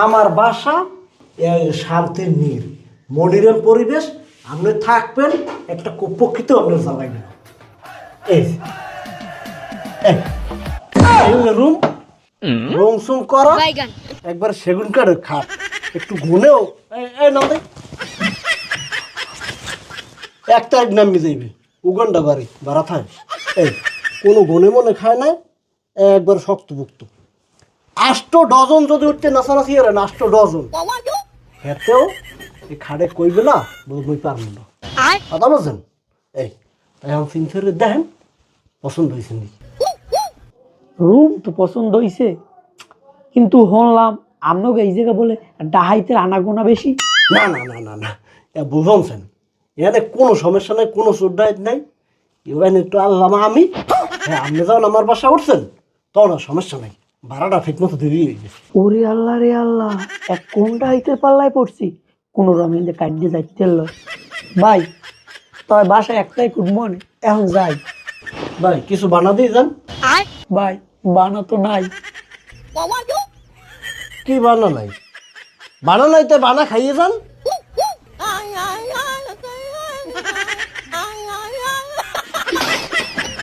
আমার বাসা শান্তির নীর মনিরের পরিবেশ। আপনি থাকবেন একটা প্রকৃত আপনার জায়গায় না। রুম রং সুম করা একবার সেগুন কাঠের খাট একটু ঘুনেও নাও দেখ 1 তারিখ নামি যাইবে উগান্ডা বাড়ি ভাড়া থায়। কোনো গনে মনে খায় না, একবার শক্তভুক্ত 8 ডজন যদি উঠতে নাচানাচি আর 8 ডজন হেতেও এই খাড়ে কইবে না বই পারবো না কথা বলছেন। এখন সিনথের দেখেন পছন্দ হয়েছে নি? রুম তো পছন্দ হয়েছে, কিন্তু শুনলাম আপনাকে এই জায়গা বলে ডাহাইতে আনাগোনা বেশি। না না না না না বুঝছেন, এখানে কোনো সমস্যা নাই, কোনো চোদ্দায় নাই। এবার একটু আল্লামা আমি আপনি যখন আমার বাসা উঠছেন তখন আর সমস্যা নাই, ভাড়াটা ঠিক মতো দেরি হয়ে গেছে। ওরে আল্লাহ রে আল্লাহ, এক কোনটা হইতে পাল্লায় পড়ছি, কোনো রমেন্দে কাটিয়ে যাইতে ভাই। তবে বাসায় একটাই কুটমনে, এখন যাই ভাই কিছু বানা দিয়ে যান। ভাই বানা তো নাই। কি বানা নাই? বানা নাই তো বানা খাইয়ে যান।